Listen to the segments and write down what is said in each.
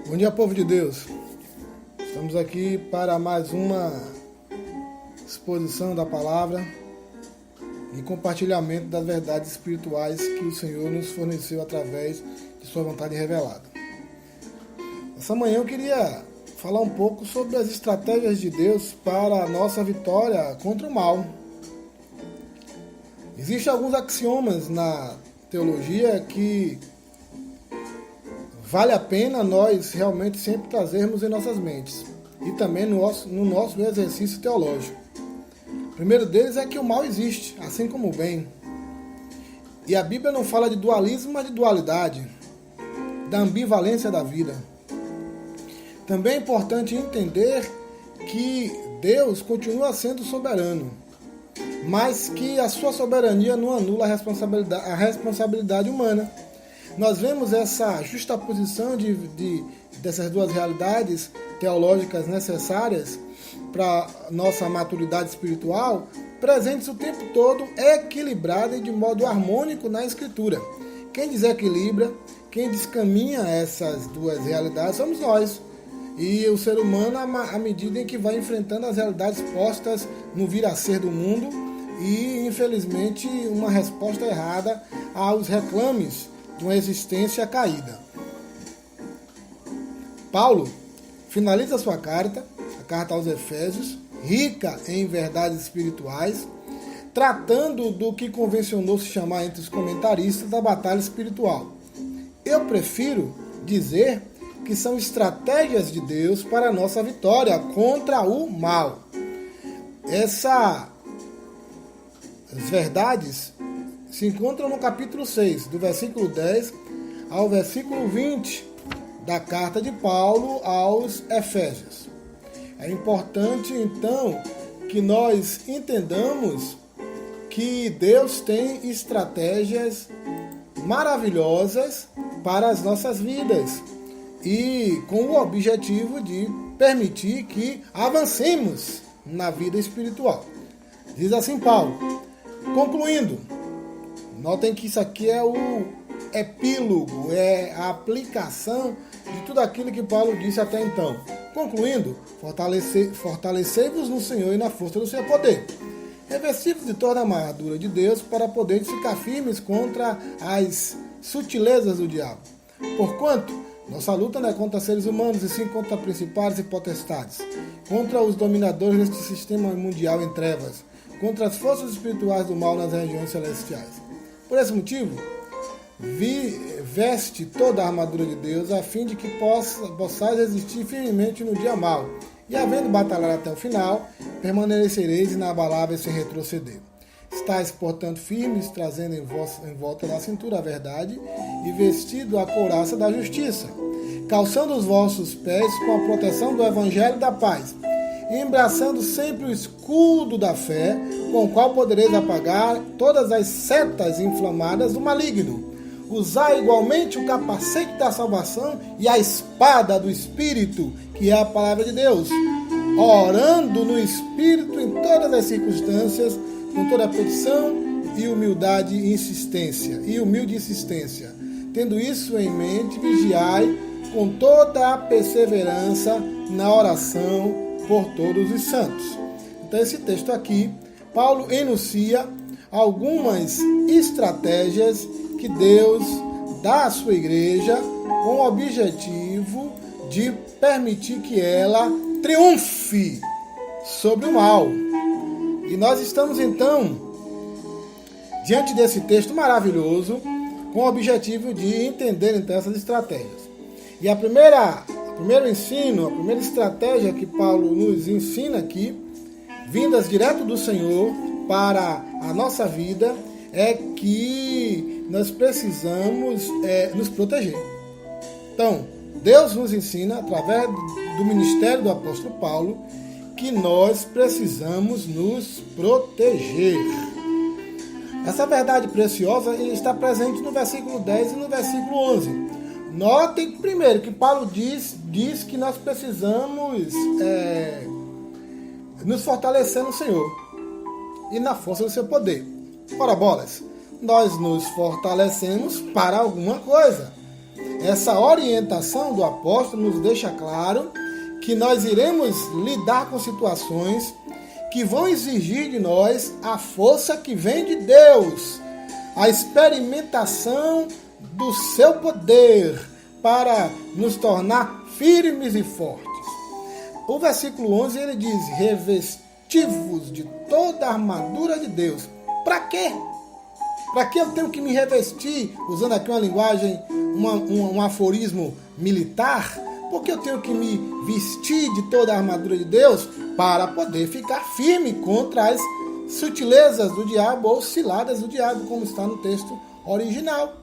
Bom dia, povo de Deus. Estamos aqui para mais uma exposição da palavra e compartilhamento das verdades espirituais que o Senhor nos forneceu através de sua vontade revelada. Essa manhã eu queria falar um pouco sobre as estratégias de Deus para a nossa vitória contra o mal. Existem alguns axiomas na teologia que vale a pena nós realmente sempre trazermos em nossas mentes e também no nosso exercício teológico. O primeiro deles é que o mal existe, assim como o bem. E a Bíblia não fala de dualismo, mas de dualidade, da ambivalência da vida. Também é importante entender que Deus continua sendo soberano, mas que a sua soberania não anula a responsabilidade humana. Nós vemos essa justaposição dessas duas realidades teológicas necessárias para nossa maturidade espiritual, presentes o tempo todo, equilibrada e de modo harmônico na Escritura. Quem desequilibra, quem descaminha essas duas realidades somos nós. E o ser humano, à medida em que vai enfrentando as realidades postas no vir a ser do mundo e, infelizmente, uma resposta errada aos reclames de uma existência caída. Paulo finaliza sua carta, a carta aos Efésios, rica em verdades espirituais, tratando do que convencionou se chamar entre os comentaristas da batalha espiritual. Eu prefiro dizer que são estratégias de Deus para a nossa vitória contra o mal. Essas verdades se encontram no capítulo 6, do versículo 10 ao versículo 20 da carta de Paulo aos Efésios. É importante, então, que nós entendamos que Deus tem estratégias maravilhosas para as nossas vidas e com o objetivo de permitir que avancemos na vida espiritual. Diz assim Paulo, concluindo, notem que isso aqui é o epílogo, é a aplicação de tudo aquilo que Paulo disse até então. Concluindo, fortalecei-vos no Senhor e na força do seu poder. Revestivos de toda a armadura de Deus para poder ficar firmes contra as sutilezas do diabo. Porquanto, nossa luta não é contra seres humanos, e sim contra principados e potestades, contra os dominadores deste sistema mundial em trevas, contra as forças espirituais do mal nas regiões celestiais. Por esse motivo, veste toda a armadura de Deus, a fim de que possais resistir firmemente no dia mau, e havendo batalhado até o final, permanecereis inabaláveis sem retroceder. Estais, portanto, firmes, trazendo em volta da cintura a verdade, e vestido a couraça da justiça, calçando os vossos pés com a proteção do evangelho da paz, e embraçando sempre o escudo da fé, com o qual podereis apagar todas as setas inflamadas do maligno. Usai igualmente o capacete da salvação e a espada do Espírito, que é a palavra de Deus, orando no Espírito em todas as circunstâncias, com toda a petição e humilde insistência. Tendo isso em mente, vigiai com toda a perseverança na oração por todos os santos. Então esse texto aqui, Paulo enuncia algumas estratégias que Deus dá à sua igreja com o objetivo de permitir que ela triunfe sobre o mal. E nós estamos então diante desse texto maravilhoso com o objetivo de entender então essas estratégias. E o primeiro ensino, a primeira estratégia que Paulo nos ensina aqui, vindas direto do Senhor para a nossa vida, é que nós precisamos nos proteger. Então, Deus nos ensina, através do ministério do apóstolo Paulo, que nós precisamos nos proteger. Essa verdade preciosa está presente no versículo 10 e no versículo 11. Notem primeiro que Paulo diz que nós precisamos nos fortalecer no Senhor e na força do seu poder. Ora bolas, nós nos fortalecemos para alguma coisa. Essa orientação do apóstolo nos deixa claro que nós iremos lidar com situações que vão exigir de nós a força que vem de Deus, a experimentação do seu poder para nos tornar firmes e fortes. O versículo 11 ele diz: revesti-vos de toda a armadura de Deus. Para quê? Para que eu tenho que me revestir, usando aqui uma linguagem, um aforismo militar? Porque eu tenho que me vestir de toda a armadura de Deus para poder ficar firme contra as sutilezas do diabo ou ciladas do diabo, como está no texto original.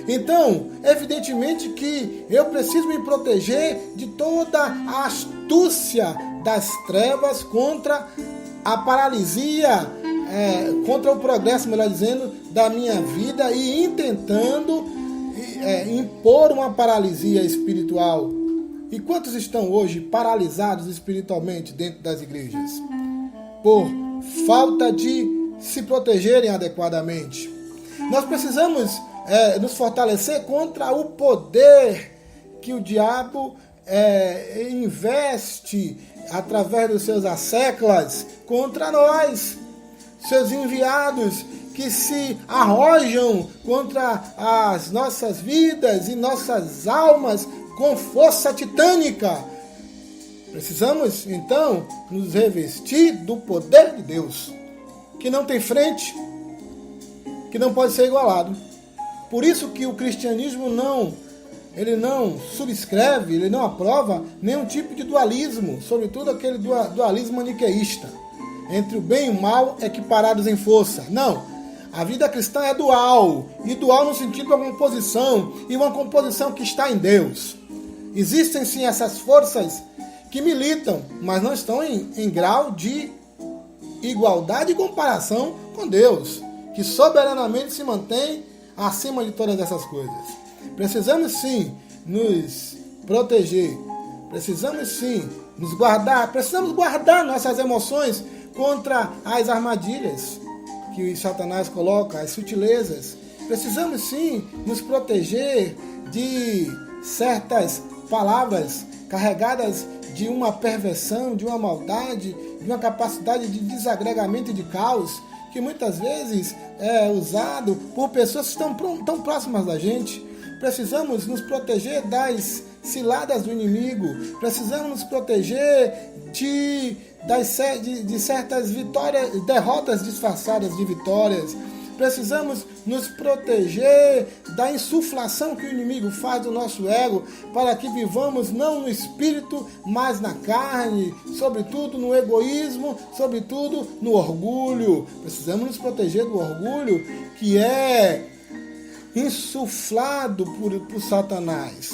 Então, evidentemente que eu preciso me proteger de toda a astúcia das trevas contra a paralisia, contra o progresso, melhor dizendo, da minha vida e intentando impor uma paralisia espiritual. E quantos estão hoje paralisados espiritualmente dentro das igrejas? Por falta de se protegerem adequadamente. Nós precisamos nos fortalecer contra o poder que o diabo investe através dos seus asseclas contra nós, seus enviados que se arrojam contra as nossas vidas e nossas almas com força titânica. Precisamos, então, nos revestir do poder de Deus, que não tem frente, que não pode ser igualado. Por isso que o cristianismo ele não subscreve, ele não aprova nenhum tipo de dualismo, sobretudo aquele dualismo maniqueísta, entre o bem e o mal equiparados em força. Não, a vida cristã é dual, e dual no sentido de uma composição, e uma composição que está em Deus. Existem sim essas forças que militam, mas não estão em grau de igualdade e comparação com Deus, que soberanamente se mantém acima de todas essas coisas. Precisamos sim nos proteger, precisamos sim nos guardar, precisamos guardar nossas emoções contra as armadilhas que Satanás coloca, as sutilezas. Precisamos sim nos proteger de certas palavras carregadas de uma perversão, de uma maldade, de uma capacidade de desagregamento e de caos, que muitas vezes é usado por pessoas que estão tão próximas da gente. Precisamos nos proteger das ciladas do inimigo, precisamos nos proteger de certas vitórias, derrotas disfarçadas de vitórias. Precisamos nos proteger da insuflação que o inimigo faz do nosso ego, para que vivamos não no espírito, mas na carne, sobretudo no egoísmo, sobretudo no orgulho. Precisamos nos proteger do orgulho que é insuflado por Satanás.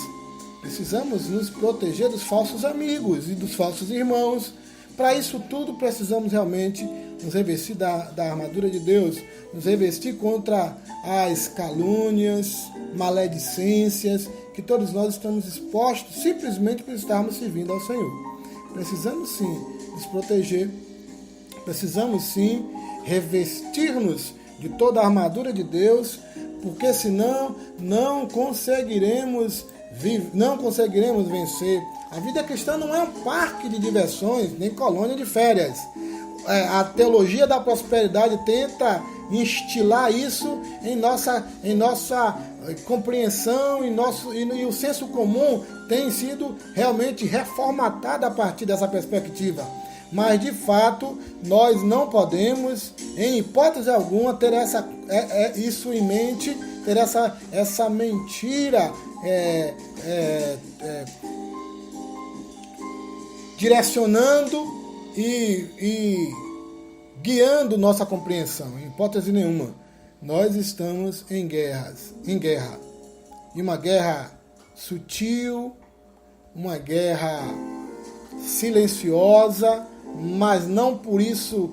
Precisamos nos proteger dos falsos amigos e dos falsos irmãos. Para isso tudo precisamos realmente nos revestir da armadura de Deus, nos revestir contra as calúnias, maledicências, que todos nós estamos expostos simplesmente por estarmos servindo ao Senhor. Precisamos sim nos proteger, precisamos sim revestir-nos de toda a armadura de Deus, porque senão não conseguiremos vencer. A vida cristã não é um parque de diversões, nem colônia de férias. A teologia da prosperidade tenta instilar isso em nossa compreensão, e o senso comum tem sido realmente reformatado a partir dessa perspectiva. Mas, de fato, nós não podemos, em hipótese alguma, ter isso em mente, ter essa mentira direcionando e guiando nossa compreensão. Em hipótese nenhuma. Nós estamos em guerra. E uma guerra sutil, uma guerra silenciosa, mas não por isso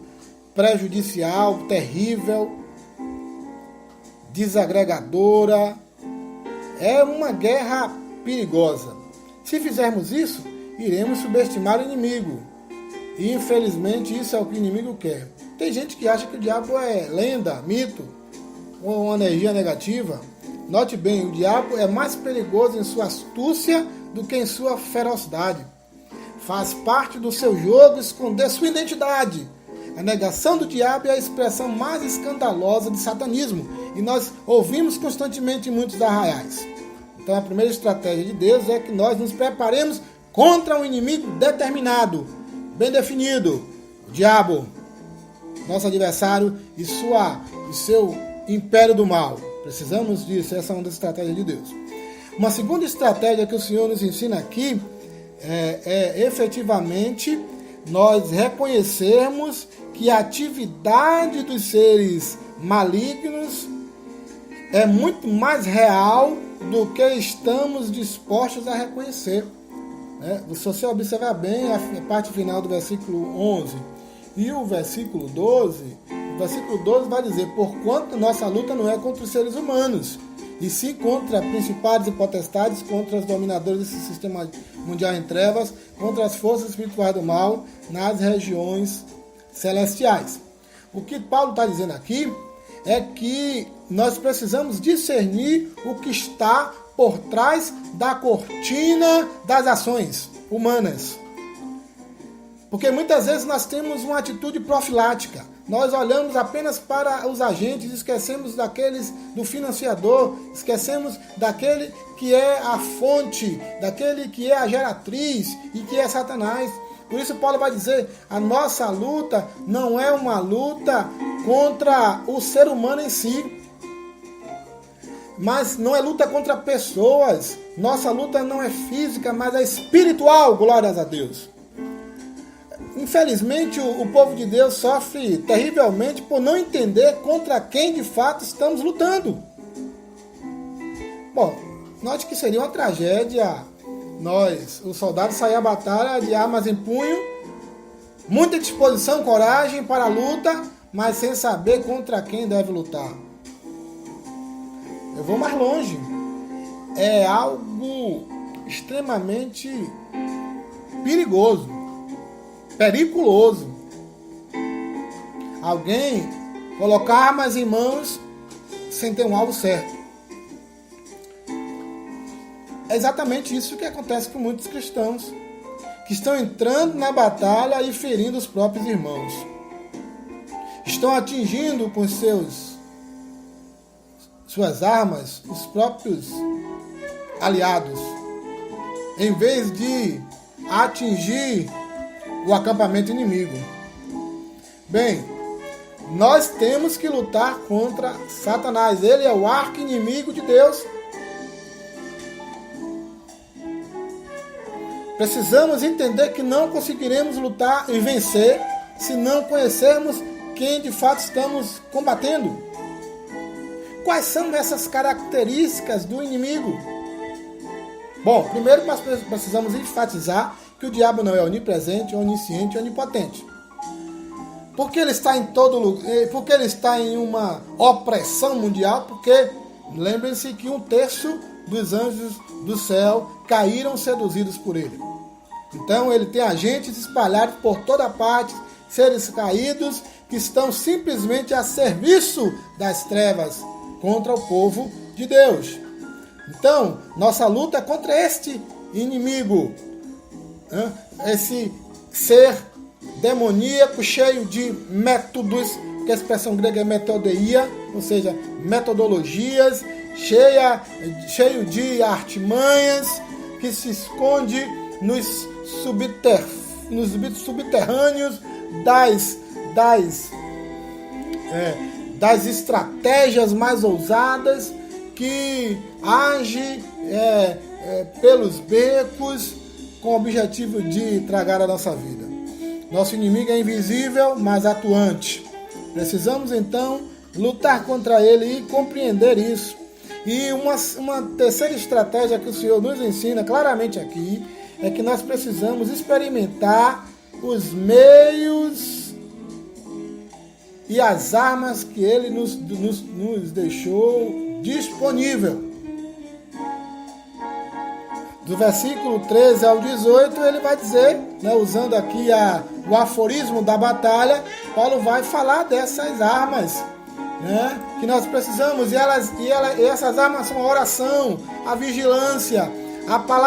prejudicial, terrível, desagregadora. É uma guerra perigosa. Se fizermos isso, iremos subestimar o inimigo. E infelizmente isso é o que o inimigo quer. Tem gente que acha que o diabo é lenda, mito, ou uma energia negativa. Note bem, o diabo é mais perigoso em sua astúcia do que em sua ferocidade. Faz parte do seu jogo esconder sua identidade. A negação do diabo é a expressão mais escandalosa de satanismo, e nós ouvimos constantemente em muitos arraiais. Então a primeira estratégia de Deus é que nós nos preparemos contra um inimigo determinado, bem definido, o diabo, nosso adversário e seu império do mal. Precisamos disso, essa é uma das estratégias de Deus. Uma segunda estratégia que o Senhor nos ensina aqui é efetivamente nós reconhecermos que a atividade dos seres malignos é muito mais real do que estamos dispostos a reconhecer. Se você observar bem a parte final do versículo 11 e o versículo 12, o versículo 12 vai dizer: porquanto nossa luta não é contra os seres humanos, e sim contra principados e potestades, contra os dominadores desse sistema mundial em trevas, contra as forças espirituais do mal nas regiões celestiais. O que Paulo está dizendo aqui é que nós precisamos discernir o que está por trás da cortina das ações humanas. Porque muitas vezes nós temos uma atitude profilática. Nós olhamos apenas para os agentes, esquecemos do financiador, esquecemos daquele que é a fonte, daquele que é a geratriz e que é Satanás. Por isso Paulo vai dizer, a nossa luta não é uma luta contra o ser humano em si, mas não é luta contra pessoas. Nossa luta não é física, mas é espiritual, glórias a Deus. Infelizmente, o povo de Deus sofre terrivelmente por não entender contra quem de fato estamos lutando. Bom, note que seria uma tragédia o soldado sair à batalha de armas em punho, muita disposição, coragem para a luta, mas sem saber contra quem deve lutar. Eu vou mais longe. É algo extremamente perigoso, periculoso. Alguém colocar armas em mãos sem ter um alvo certo. É exatamente isso que acontece com muitos cristãos, que estão entrando na batalha e ferindo os próprios irmãos. Estão atingindo com suas armas os próprios aliados, em vez de atingir o acampamento inimigo. Bem, nós temos que lutar contra Satanás. Ele é o arqui-inimigo de Deus. Precisamos entender que não conseguiremos lutar e vencer se não conhecermos quem de fato estamos combatendo. Quais são essas características do inimigo? Bom, primeiro nós precisamos enfatizar que o diabo não é onipresente, onisciente e onipotente. Porque ele está em todo lugar, porque ele está em uma opressão mundial, porque lembrem-se que 1/3 dos anjos do céu caíram seduzidos por ele. Então ele tem agentes espalhados por toda parte, seres caídos que estão simplesmente a serviço das trevas contra o povo de Deus. Então, nossa luta é contra este inimigo, esse ser demoníaco cheio de métodos, que a expressão grega é metodeia, ou seja, metodologias, cheio de artimanhas, que se esconde nos subterrâneos das estratégias mais ousadas, que age pelos becos com o objetivo de tragar a nossa vida. Nosso inimigo é invisível, mas atuante. Precisamos então lutar contra ele e compreender isso. E uma terceira estratégia que o Senhor nos ensina claramente aqui é que nós precisamos experimentar os meios e as armas que ele nos deixou disponível. Do versículo 13 ao 18, ele vai dizer, usando aqui o aforismo da batalha, Paulo vai falar dessas armas. né, que nós precisamos, e essas armas são a oração, a vigilância, a palavra